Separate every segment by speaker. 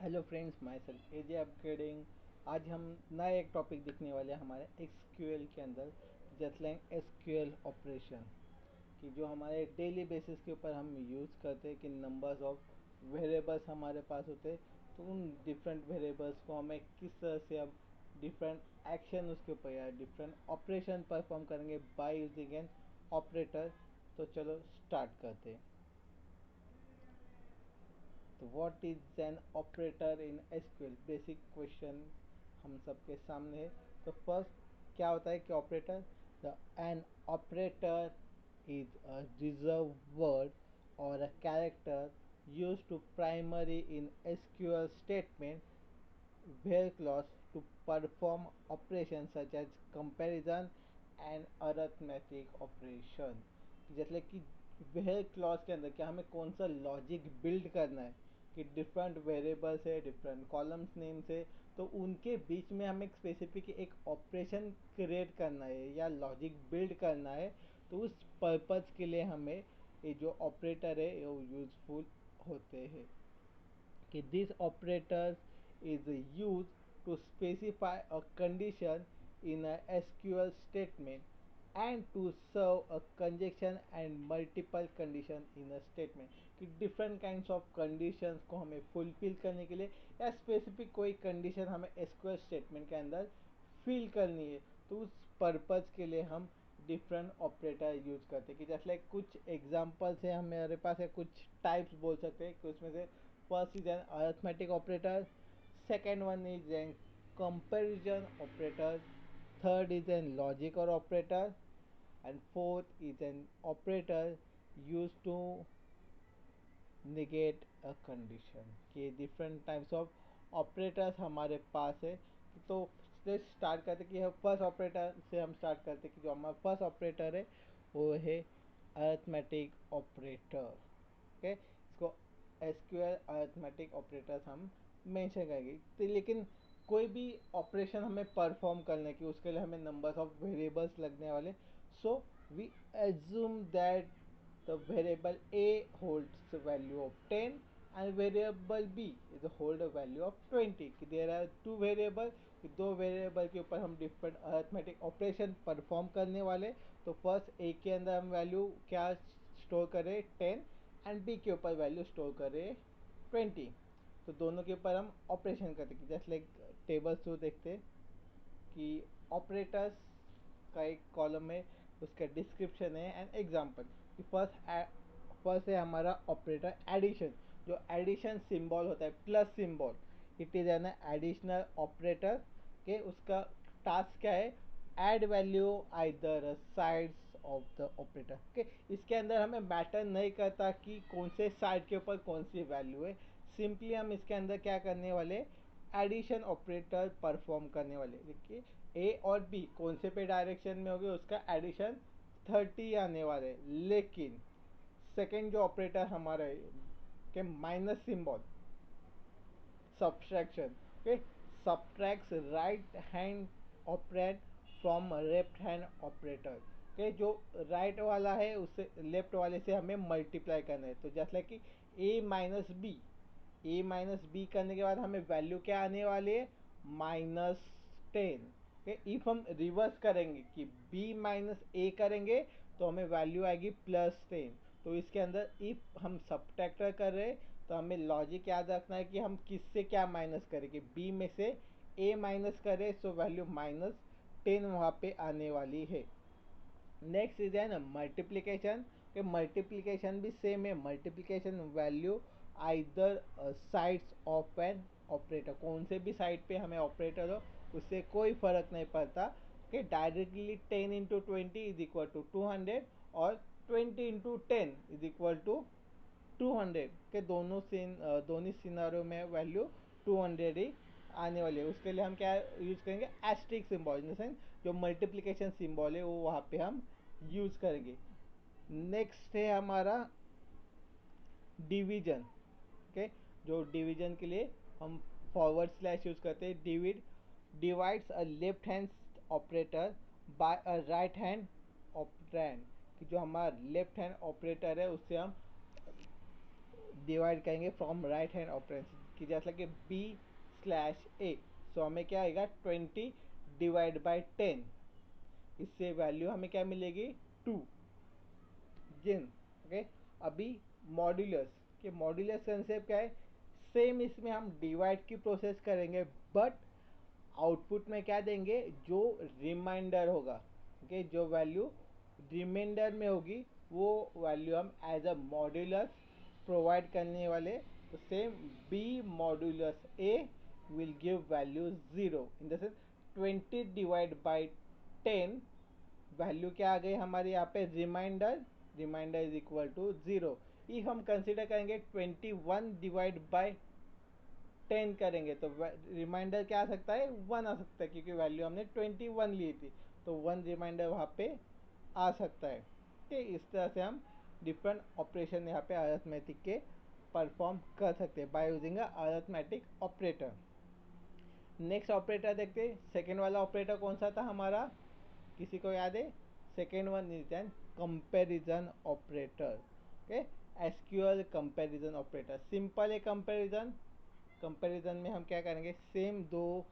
Speaker 1: Hello friends, my self AJ upgrading. आज हम नया एक टॉपिक देखने वाले हैं हमारे एसक्यूएल के अंदर। जस्ट लाइक एसक्यूएल ऑपरेशन कि जो हमारे डेली बेसिस के ऊपर हम यूज़ करते हैं कि नंबर्स ऑफ वेरिएबल्स हमारे पास होते हैं। तो उन डिफरेंट वेरिएबल्स को हमें किस तरह से अब डिफरेंट एक्शन उसके ऊपर या डिफरेंट ऑपरेशन परफॉर्म करेंगे बाय यूजिंग एन ऑपरेटर। तो चलो स्टार्ट करते हैं। तो what is an operator in SQL, basic question हम सबके सामने है। तो फर्स्ट, क्या होता है कि operator? The an operator is a reserved word और a character used to primary in SQL statement where clause to perform operations such as comparison and arithmetic operation। जैसे कि वह क्लॉज के अंदर क्या हमें कौन सा लॉजिक बिल्ड करना है कि डिफरेंट वेरिएबल्स है, डिफरेंट कॉलम्स नेम्स है, तो उनके बीच में हमें एक स्पेसिफिक एक ऑपरेशन क्रिएट करना है या लॉजिक बिल्ड करना है। तो उस पर्पज़ के लिए हमें ये जो ऑपरेटर है वो यूज़फुल होते हैं। कि this operator is used to specify a condition in a SQL statement and to serve a conjunction and multiple condition in a statement। कि different kinds of conditions को हमें fulfill करने के लिए या specific कोई condition हमें SQL statement के अंदर fill करनी है, तो उस पर्पज़ के लिए हम डिफरेंट ऑपरेटर यूज करते हैं। कि जैसे लाइक कुछ एग्जांपल्स है हमारे पास है, कुछ टाइप्स बोल सकते हैं कि उसमें से first is an arithmetic operator, second one is an comparison operator, third is an logical operator, and fourth is an operator used to negate a condition। के डिफरेंट टाइप्स ऑफ ऑपरेटर्स हमारे पास है। तो स्टार्ट करते कि first operator से हम start करते कि जो हमारा फर्स्ट ऑपरेटर है वो है अरिथमेटिक ऑपरेटर। ओके, इसको एसक्यूएल अरिथमेटिक ऑपरेटर्स हम मेंशन करेंगे। तो लेकिन कोई भी ऑपरेशन हमें परफॉर्म करने की उसके लिए हमें नंबर्स ऑफ वेरिएबल्स लगने वाले। So we assume that the variable a holds the value of 10 and variable b is hold a value of 20। कि there are two variable, दो वेरिएबल के ऊपर हम डिफरेंट अरिथमेटिक ऑपरेशन परफॉर्म करने वाले। तो फर्स्ट ए के अंदर हम वैल्यू क्या स्टोर करें 10 एंड बी के ऊपर वैल्यू स्टोर करें 20। तो दोनों के ऊपर हम ऑपरेशन करते हैं। जैसे लाइक टेबल थ्रू देखते कि ऑपरेटर्स का एक कॉलम है, उसका डिस्क्रिप्शन है एंड एग्जाम्पल। फर्स्ट है हमारा ऑपरेटर एडिशन। जो एडिशन सिंबल होता है plus symbol, it is an additional operator के उसका टास्क क्या है? Add value either sides of the operator के। इसके अंदर हमें मैटर नहीं करता कि कौन से साइड के ऊपर कौन सी वैल्यू है। सिंपली हम इसके अंदर क्या करने वाले? एडिशन ऑपरेटर परफॉर्म करने वाले। देखिए ए और बी कौन से पे डायरेक्शन में होगी, उसका एडिशन 30 आने वाले। लेकिन सेकेंड जो ऑपरेटर हमारा है के माइनस सिंबल सब्सट्रैक्शन के, subtracts right hand operate from left hand operator के। जो राइट वाला है उससे लेफ्ट वाले से हमें मल्टीप्लाई करना है। तो जैसे कि ए माइनस बी करने के बाद हमें वैल्यू क्या आने वाली है? -10। इफ हम रिवर्स करेंगे कि बी माइनस ए करेंगे तो हमें वैल्यू आएगी +10। तो इसके अंदर इफ हम सब्ट्रैक्टर कर रहे हैं तो हमें लॉजिक याद रखना है कि हम किससे क्या माइनस करेंगे। बी में से ए माइनस करें तो वैल्यू -10 वहाँ पे आने वाली है। नेक्स्ट इज है ना मल्टीप्लीकेशन। के मल्टीप्लीकेशन भी सेम है। Multiplication value either sides of an operator, कौन से भी साइड पे हमें ऑपरेटर हो उससे कोई फर्क नहीं पड़ता। कि डायरेक्टली 10 × 20 = 200 और 20 × 10 = 200 के दोनों सिनारियों में वैल्यू 200 ही आने वाली है। उसके लिए हम क्या यूज करेंगे? Asterisk symbol, in the sense जो मल्टीप्लिकेशन सिंबल है वो वहाँ पे हम यूज करेंगे। नेक्स्ट है हमारा डिवीजन। ओके, जो डिवीजन के लिए हम फॉरवर्ड स्लैश यूज करते हैं। Divides a left hand operator by a right hand operand. कि जो हमारा लेफ्ट हैंड ऑपरेटर है उससे हम डिवाइड करेंगे फ्रॉम राइट हैंड ऑपरेशन कि जैसा कि B/A, सो हमें क्या आएगा 20/10, इससे वैल्यू हमें क्या मिलेगी 2 जिन। ओके, अभी मॉड्यूलस के मॉड्यूलस कंसेप्ट क्या है, सेम इसमें हम डिवाइड की प्रोसेस करेंगे बट आउटपुट में क्या देंगे, जो रिमाइंडर होगा, ओके, जो वैल्यू रिमाइंडर में होगी वो वैल्यू हम एज अ मॉड्यूलस प्रोवाइड करने वाले। तो same b modulus a will give value 0 in the sense 20/10 value क्या आ गई हमारे यहाँ पे remainder, remainder is equal to 0। If हम कंसिडर करेंगे 21/10 करेंगे तो रिमाइंडर क्या आ सकता है 1 आ सकता है, क्योंकि वैल्यू हमने 21 ली थी, तो 1 रिमाइंडर वहाँ पे आ सकता है। ठीक, इस तरह से हम डिफरेंट ऑपरेशन यहाँ पे अरिथमेटिक के परफॉर्म कर सकते हैं by using arithmetic operator. Next operator देखते हैं, सेकेंड वाला ऑपरेटर कौन सा था हमारा, किसी को याद है? Second one is N comparison operator. Okay, SQL comparison operator, simple है कंपैरिजन। कंपैरिजन में हम क्या करेंगे, सेम दो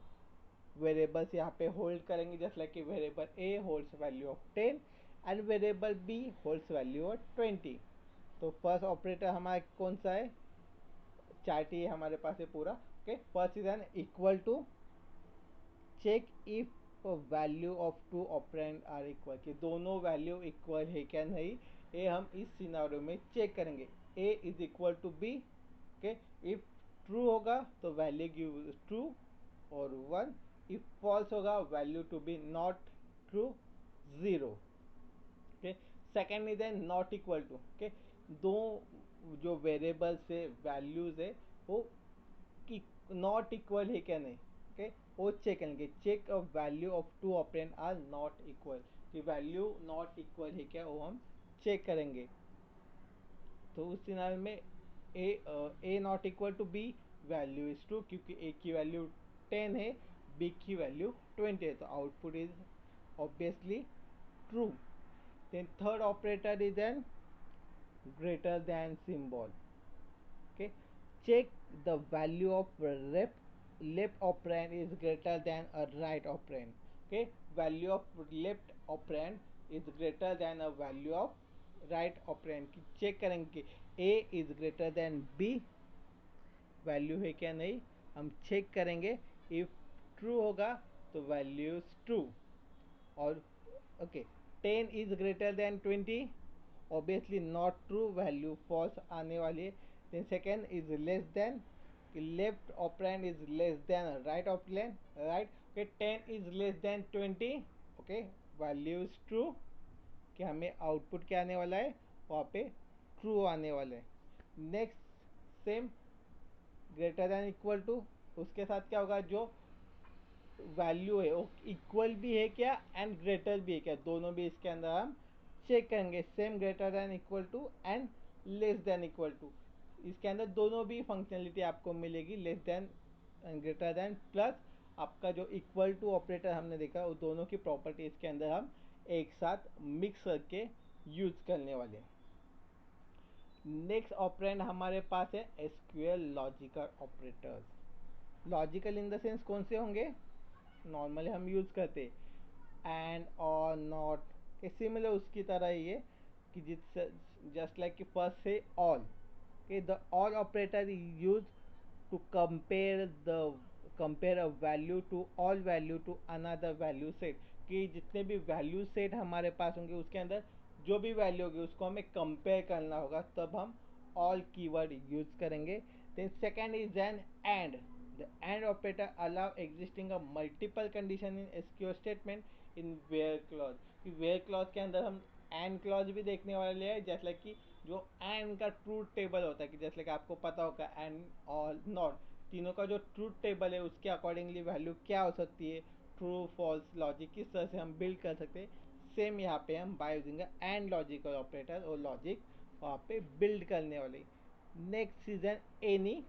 Speaker 1: वेरिएबल्स यहाँ पे होल्ड करेंगे, जस्ट लाइक कि variable a holds value of 10 and variable b holds value of 20। तो फर्स्ट ऑपरेटर हमारा कौन सा है, चार्ट ही हमारे पास है पूरा। Okay, first is an equal to check if value of two operand are equal, कि दोनों वैल्यू इक्वल है क्या नहीं, ये हम इस सिनारियो में चेक करेंगे। A is equal to B, okay, if true होगा तो वैल्यू गिव ट्रू और 1, इफ फॉल्स होगा value to B not true 0। Okay, second is an not equal to, okay, दो जो वेरिएबल से वैल्यूज है वो नॉट इक्वल है क्या नहीं, ओके, वो चेक करेंगे। Check a value of two operand are not equal, कि वैल्यू नॉट इक्वल है क्या वो हम चेक करेंगे। तो उस सिनारियो में A not equal to B, value is true क्योंकि ए की वैल्यू 10 है, बी की वैल्यू 20 है, तो output is obviously true. Then third operator is an greater than symbol. Okay, check the value of left operand is greater than a right operand. Okay, value of left operand is greater than a value of right operand की check करेंगे a is greater than b, value है क्या नहीं हम check करेंगे। If true होगा तो value is true, और okay, 10 is greater than 20, obviously not true, value false आने वाली है। Then second is less than, left operand is less than right operand, right, okay, 10 is less than 20, okay, value is true, कि हमें output क्या आने वाला है वहाँ पे ट्रू आने वाला है। Next same greater than equal to, उसके साथ क्या होगा, जो वैल्यू है वो इक्वल भी है क्या एंड ग्रेटर भी है क्या, दोनों भी इसके अंदर हम चेक करेंगे। Same greater than equal to and less than equal to, इसके अंदर दोनों भी फंक्शनलिटी आपको मिलेगी, less than and greater than, plus आपका जो इक्वल टू ऑपरेटर हमने देखा वो दोनों की प्रॉपर्टी इसके अंदर हम एक साथ मिक्स करके यूज करने वाले हैं। नेक्स्ट ऑपरेंड हमारे पास है SQL logical operators. Logical in the sense कौन से होंगे, नॉर्मली हम यूज करते एंड और नॉट के सिमिलर उसकी तरह ही है, कि जिस जस्ट लाइक कि फर्स्ट से all, okay, the all operator is used to compare a value to all value to another value set, कि जितने भी वैल्यू सेट हमारे पास होंगे उसके अंदर जो भी वैल्यू होगी उसको हमें कंपेयर करना होगा, तब हम ऑल कीवर्ड यूज करेंगे। Then second is an and, the and operator allow existing a multiple condition in SQL statement in where clause, कि वेयर क्लॉज के अंदर हम एंड क्लॉज भी देखने वाले हैं, जैसे लाइक कि जो एंड का ट्रूथ टेबल होता है, कि जैसे कि आपको पता होगा एंड और नॉट, तीनों का जो ट्रूथ टेबल है उसके अकॉर्डिंगली वैल्यू क्या हो सकती है, ट्रू फॉल्स लॉजिक किस तरह से हम बिल्ड कर सकते हैं। सेम यहाँ पे हम by using and logical operator और लॉजिक वहाँ पे बिल्ड करने वाले। Next is an any,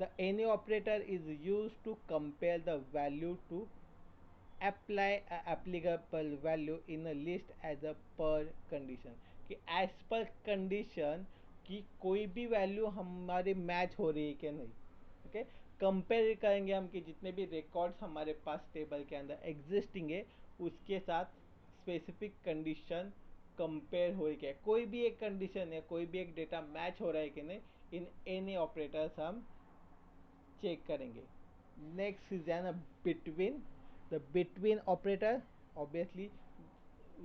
Speaker 1: the any operator is use to compare the value to apply a applicable value in a list as a per condition, कि as per condition कि कोई भी value हमारी match हो रही है कि नहीं। ओके, कंपेयर करेंगे हम कि जितने भी रिकॉर्ड्स हमारे पास टेबल के अंदर एग्जिस्टिंग है उसके साथ स्पेसिफिक कंडीशन कंपेयर हो रही है, कोई भी एक कंडीशन या कोई भी एक डेटा मैच हो रहा है कि नहीं, इन एनी ऑपरेटर्स हम चेक करेंगे। Next is an between, the between operator obviously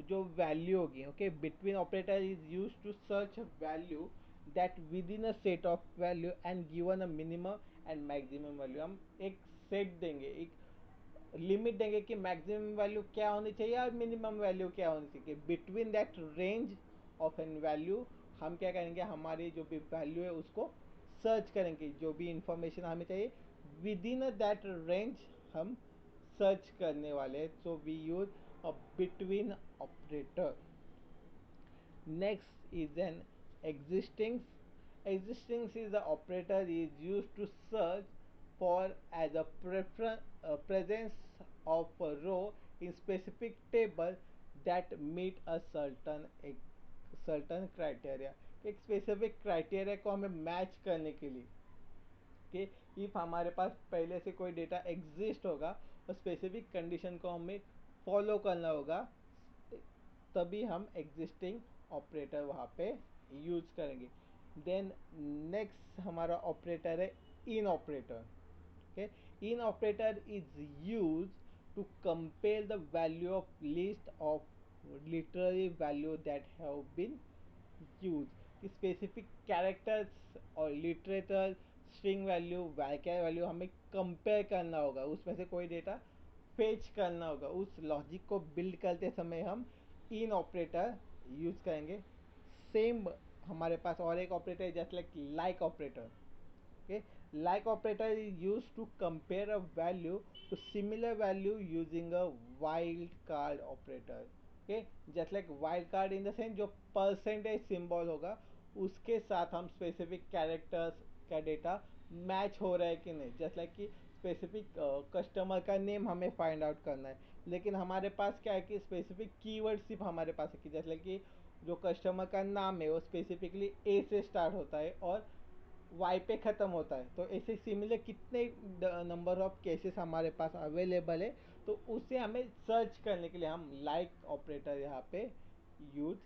Speaker 1: जो वैल्यू होगी, okay, between operator is use to search a value that within a set of value and given a minimum and maximum value. हम एक set देंगे, एक limit देंगे कि maximum value क्या होनी चाहिए और मिनिमम वैल्यू क्या होनी चाहिए। Between that range of an value हम क्या करेंगे, हमारी जो भी वैल्यू है उसको सर्च करेंगे, जो भी इंफॉर्मेशन हमें चाहिए विद इन दैट रेंज हम सर्च करने वाले हैं। So we use a between operator. Next is an existing. Existing is the operator is used to search for as a presence of a row in specific table that meet a certain criteria। एक specific criteria को हमें match करने के लिए कि if हमारे पास पहले से कोई डेटा एग्जिस्ट होगा और स्पेसिफिक कंडीशन को हमें फॉलो करना होगा, तभी हम एग्जिस्टिंग ऑपरेटर वहाँ पे यूज करेंगे। देन नेक्स्ट हमारा ऑपरेटर है in operator. Okay, in operator is use to compare the value of list of literary value that have been use, कि स्पेसिफिक कैरेक्टर्स और लिटरेचर स्ट्रिंग वैल्यू वाक्य value हमें compare करना होगा, उसमें से कोई डेटा फेच करना होगा। उस लॉजिक को बिल्ड करते समय हम इन ऑपरेटर यूज करेंगे। सेम हमारे पास और एक ऑपरेटर है just like operator. okay, like operator is used to compare a value to similar value using a wild card operator। okay, just like wild card in the sense जो percentage symbol होगा उसके साथ हम specific characters का data match हो रहा है कि नहीं। जस्ट लाइक कि स्पेसिफिक कस्टमर का नेम हमें फाइंड आउट करना है, लेकिन हमारे पास क्या है कि स्पेसिफिक कीवर्ड सिर्फ हमारे पास है कि जैसे लाइक कि जो कस्टमर का नाम है वो स्पेसिफिकली ए से स्टार्ट होता है और वाई पे ख़त्म होता है। तो ऐसे सिमिलर कितने नंबर ऑफ केसेस हमारे पास अवेलेबल है, तो उसे हमें सर्च करने के लिए हम लाइक ऑपरेटर यहाँ पे यूज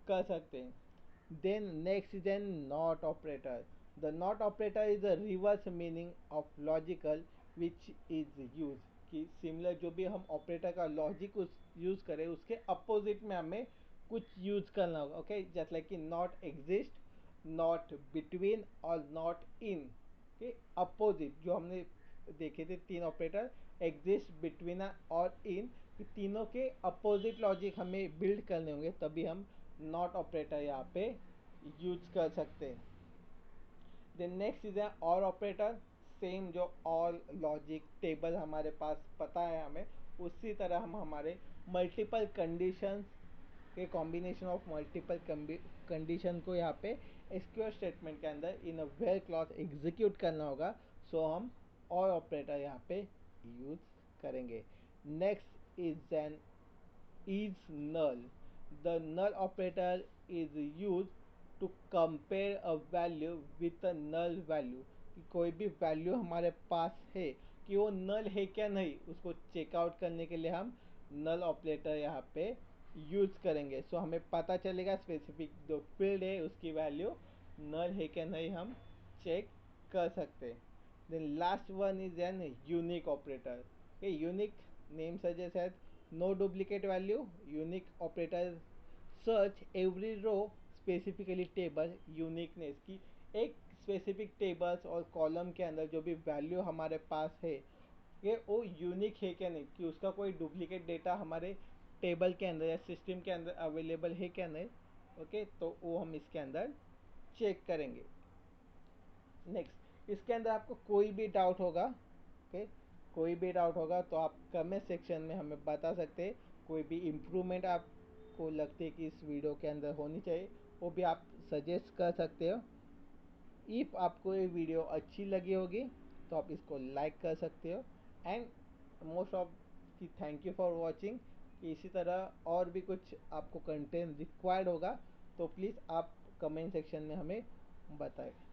Speaker 1: कर सकते हैं। Then next is an not operator. The not operator is a reverse meaning of logical which is use, कि सिमिलर जो भी हम ऑपरेटर का लॉजिक उस यूज करें उसके अपोजिट में हमें कुछ यूज करना होगा। ओके, जस्ट लाइक कि नॉट एग्जिस्ट, नॉट बिटवीन और नॉट इन के अपोजिट जो हमने देखे थे तीन ऑपरेटर, एग्जिस्ट, बिटवीन और इन, तीनों के अपोजिट लॉजिक हमें बिल्ड करने होंगे, तभी हम नॉट ऑपरेटर यहाँ पे यूज कर सकते हैं। देन नेक्स्ट इज है और ऑपरेटर। सेम जो और लॉजिक टेबल हमारे पास पता है हमें, उसी तरह हम हमारे मल्टीपल कंडीशंस के कॉम्बिनेशन ऑफ मल्टीपल कंडीशन को यहाँ पे एसक्यूएल स्टेटमेंट के अंदर इन अ वेयर क्लॉज एग्जीक्यूट करना होगा। सो हम और ऑपरेटर यहाँ पे यूज करेंगे। Next is N is null. The null operator is used to compare a value with a null value, कि कोई भी वैल्यू हमारे पास है कि वो नल है क्या नहीं, उसको चेकआउट करने के लिए हम नल ऑपरेटर यहाँ पे यूज करेंगे। सो हमें पता चलेगा स्पेसिफिक जो फील्ड है उसकी वैल्यू नल है क्या नहीं, हम चेक कर सकते हैं। Then last one is an unique operator. ये unique name suggest no duplicate value, unique operator search every row specifically table uniqueness, की एक स्पेसिफिक टेबल्स और कॉलम के अंदर जो भी वैल्यू हमारे पास है ये वो यूनिक है क्या नहीं, कि उसका कोई डुप्लीकेट डेटा हमारे टेबल के अंदर या सिस्टम के अंदर अवेलेबल है क्या नहीं। ओके, तो वो हम इसके अंदर चेक करेंगे। नेक्स्ट, इसके अंदर आपको कोई भी डाउट होगा, ओके, कोई भी डाउट होगा तो आप कमेंट सेक्शन में हमें बता सकते हैं। कोई भी इम्प्रूवमेंट आपको लगती है कि इस वीडियो के अंदर होनी चाहिए, वो भी आप सजेस्ट कर सकते हो। इफ़ आपको ये वीडियो अच्छी लगी होगी तो आप इसको लाइक कर सकते हो। एंड मोस्ट ऑफ की थैंक यू फॉर वॉचिंग। इसी तरह और भी कुछ आपको कंटेंट रिक्वायर्ड होगा तो प्लीज़ आप कमेंट सेक्शन में हमें बताएं।